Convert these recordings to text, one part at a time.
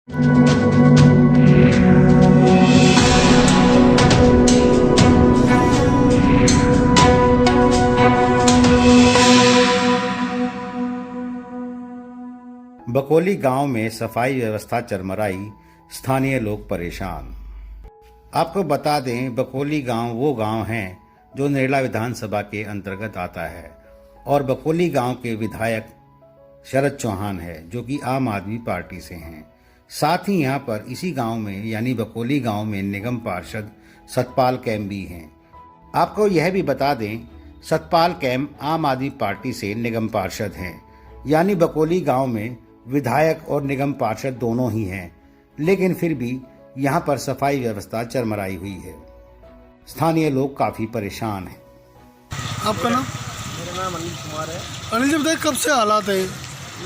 बकोली गांव में सफाई व्यवस्था चरमराई, स्थानीय लोग परेशान। आपको बता दें, बकोली गांव वो गांव है जो नेरला विधानसभा के अंतर्गत आता है और बकोली गांव के विधायक शरद चौहान है, जो कि आम आदमी पार्टी से हैं। साथ ही यहां पर इसी गांव में यानी बकोली गांव में निगम पार्षद सतपाल कैम भी हैं। आपको यह भी बता दें, सतपाल कैम आम आदमी पार्टी से निगम पार्षद हैं, यानी बकोली गांव में विधायक और निगम पार्षद दोनों ही हैं, लेकिन फिर भी यहाँ पर सफाई व्यवस्था चरमराई हुई है। स्थानीय लोग काफी परेशान हैं। आपका नाम? मेरा नाम अनिल कुमार है। अनिल जी बताइए, कब से हालात है? ये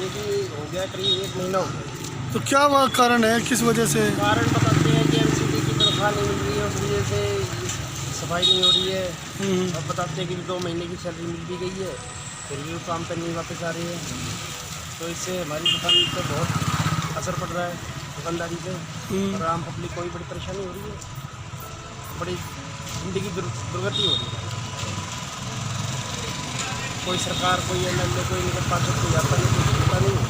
भी हो गया करीब 1 महीना हो गया। तो क्या वह कारण है, किस वजह से? कारण बताते हैं कि एमसीडी की तनख्वाह नहीं मिल रही है, उस वजह से सफाई नहीं हो रही है। अब बताते हैं कि 2 महीने की सैलरी मिल भी गई है, फिर भी वो काम पर नहीं वापस आ रही है। तो इससे हमारी दुकान पर बहुत असर पड़ रहा है, दुकानदारी से, और आम पब्लिक को भी बड़ी परेशानी हो रही है, बड़ी जिंदगी दुर्गति हो रही है। कोई सरकार, कोई एमएलए, कोई निगम पार्षद कोई आता नहीं, कुछ होता नहीं।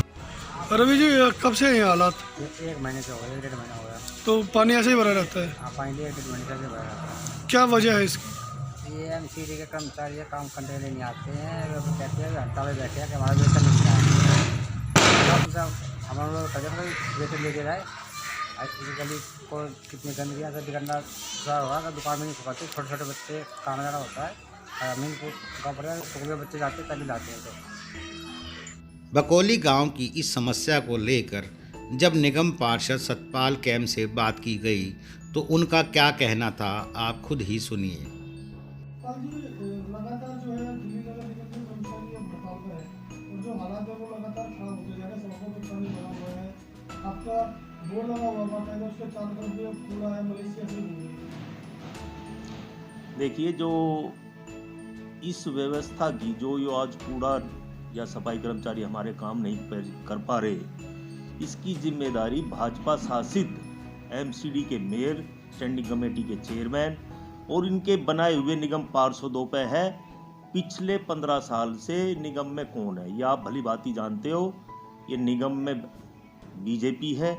रवि जी, कब से हैं हालात? 1 महीने से हो गया, 1.5 महीना हो गया। तो पानी ऐसे ही भरा रहता है? हाँ, पानी 1.5 महीने से भरा रहता है। क्या वजह है इसकी? ये एमसीडी के कर्मचारी काम करने के लिए नहीं आते हैं, वो कहते हैं हड़ताल में बैठे हैं कि हमारा वेतन नहीं मिला है। हम लोग कदम वेतन दे रहा है। गली को कितनी गंदगी से बिगड़ना होगा, तो दुकान में नहीं सुखाते, छोटे छोटे बच्चे काम जाना होता है, हमें गाँव पर स्कूल में बच्चे जाते तभी लाते हैं। तो बकोली गांव की इस समस्या को लेकर जब निगम पार्षद सतपाल कैम से बात की गई तो उनका क्या कहना था, आप खुद ही सुनिए। लगातार जो है दिल्ली नगर निगम के कर्मचारी अब हड़ताल पर है और जो हालात है वो लगातार खराब होते जा रहे हैं। सड़कों पर पानी भरा हुआ है, आपका बोर्ड लगा हुआ बाकायदा, उसके चारों तरफ भी कूड़ा है, मलेशिया से घूम रही है। देखिए, जो इस व्यवस्था की जो आज कूड़ा या सफाई कर्मचारी हमारे काम नहीं कर पा रहे, इसकी जिम्मेदारी भाजपा शासित एमसीडी के मेयर, स्टैंडिंग कमेटी के चेयरमैन और इनके बनाए हुए निगम पार्षदों पे है। पिछले 15 साल से निगम में कौन है ये आप भली भांति जानते हो। ये निगम में बीजेपी है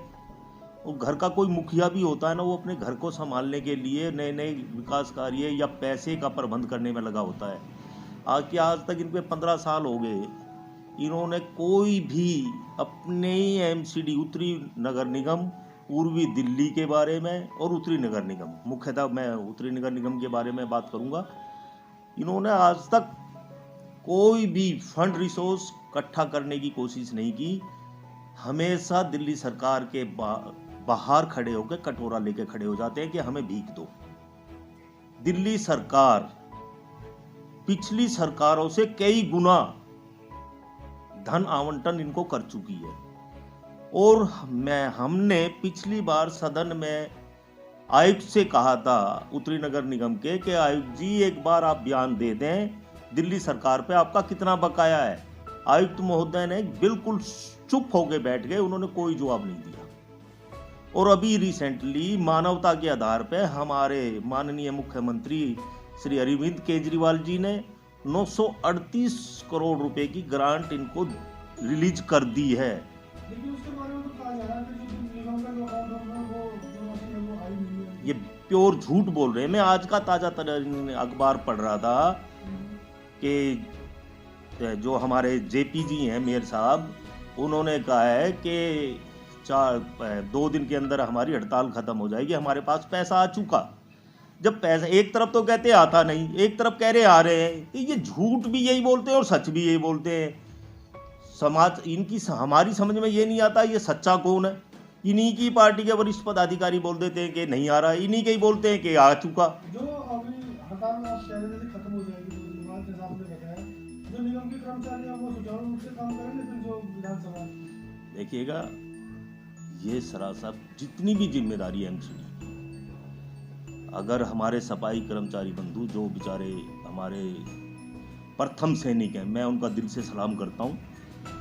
और घर का कोई मुखिया भी होता है ना, वो अपने घर को संभालने के लिए नए नए विकास कार्य या पैसे का प्रबंध करने में लगा होता है। आज तक इन पे 15 साल हो गए, इन्होंने कोई भी अपने एमसीडी, उत्तरी नगर निगम, पूर्वी दिल्ली के बारे में और उत्तरी नगर निगम, मुख्यतः मैं उत्तरी नगर निगम के बारे में बात करूंगा, इन्होंने आज तक कोई भी फंड रिसोर्स इकट्ठा करने की कोशिश नहीं की। हमेशा दिल्ली सरकार के बाहर खड़े होकर कटोरा लेके खड़े हो जाते हैं कि हमें भीख दो। दिल्ली सरकार पिछली सरकारों से कई गुना धन आवंटन इनको कर चुकी है और हमने पिछली बार सदन में आयुक्त से कहा था, उत्तरी नगर निगम के, कि आयुक्त जी एक बार आप बयान दे दें दिल्ली सरकार पे आपका कितना बकाया है। आयुक्त महोदय ने बिल्कुल चुप होकर बैठ गए, उन्होंने कोई जवाब नहीं दिया। और अभी रिसेंटली मानवता के आधार पे हमारे माननीय मुख्यमंत्री श्री अरविंद केजरीवाल जी ने 938 करोड़ रुपए की ग्रांट इनको रिलीज कर दी है। लेकिन उसके बारे में तो कहा जा रहा है कि जो निगम का जो अकाउंट है वो आई नहीं है। ये प्योर झूठ बोल रहे हैं। मैं आज का ताजा अखबार पढ़ रहा था कि जो हमारे जेपी जी हैं, मेयर साहब, उन्होंने कहा है कि 2 दिन के अंदर हमारी हड़ताल खत्म हो जाएगी, हमारे पास पैसा आ चुका। जब पैसा एक तरफ तो कहते आता नहीं, एक तरफ कह रहे आ रहे हैं, तो ये झूठ भी यही बोलते हैं और सच भी यही बोलते हैं। समाज इनकी हमारी समझ में ये नहीं आता ये सच्चा कौन है। इन्हीं की पार्टी के वरिष्ठ पदाधिकारी बोल देते हैं कि नहीं आ रहा, इन्हीं के ही बोलते हैं कि आ चुका। जो अभी हड़ताल खत्म हो जाएगी, जो निगम के कर्मचारी हैं वो सुचारू रूप से काम करेंगे, फिर जो विधानसभा, देखिएगा ये सरासर जितनी भी जिम्मेदारी है एमसीडी, अगर हमारे सफाई कर्मचारी बंधु जो बेचारे हमारे प्रथम सैनिक हैं, मैं उनका दिल से सलाम करता हूँ,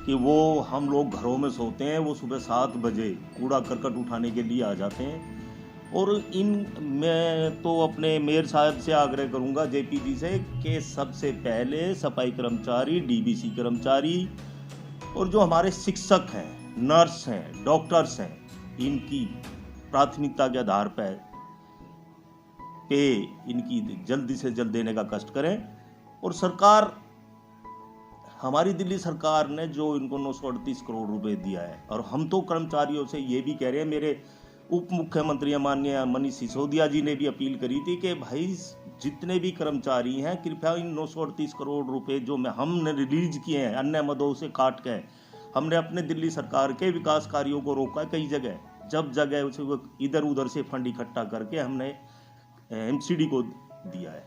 कि वो हम लोग घरों में सोते हैं, वो सुबह 7 बजे कूड़ा करकट उठाने के लिए आ जाते हैं। और मैं तो अपने मेयर साहब से आग्रह करूंगा, जेपी जी से, कि सबसे पहले सफाई कर्मचारी, डीबीसी कर्मचारी और जो हमारे शिक्षक हैं, नर्स हैं, डॉक्टर्स हैं, इनकी प्राथमिकता के आधार पर पे इनकी जल्दी से जल्द देने का कष्ट करें। और सरकार, हमारी दिल्ली सरकार ने जो इनको 938 करोड़ रुपए दिया है, और हम तो कर्मचारियों से ये भी कह रहे हैं, मेरे उप मुख्यमंत्री माननीय मनीष सिसोदिया जी ने भी अपील करी थी कि भाई जितने भी कर्मचारी हैं, कृपया इन 938 करोड़ रुपए जो हमने रिलीज किए हैं अन्य मदों से काट के, हमने अपने दिल्ली सरकार के विकास कार्यों को रोका कई जगह, जब जगह उसे इधर उधर से फंड इकट्ठा करके हमने एमसीडी को दिया है।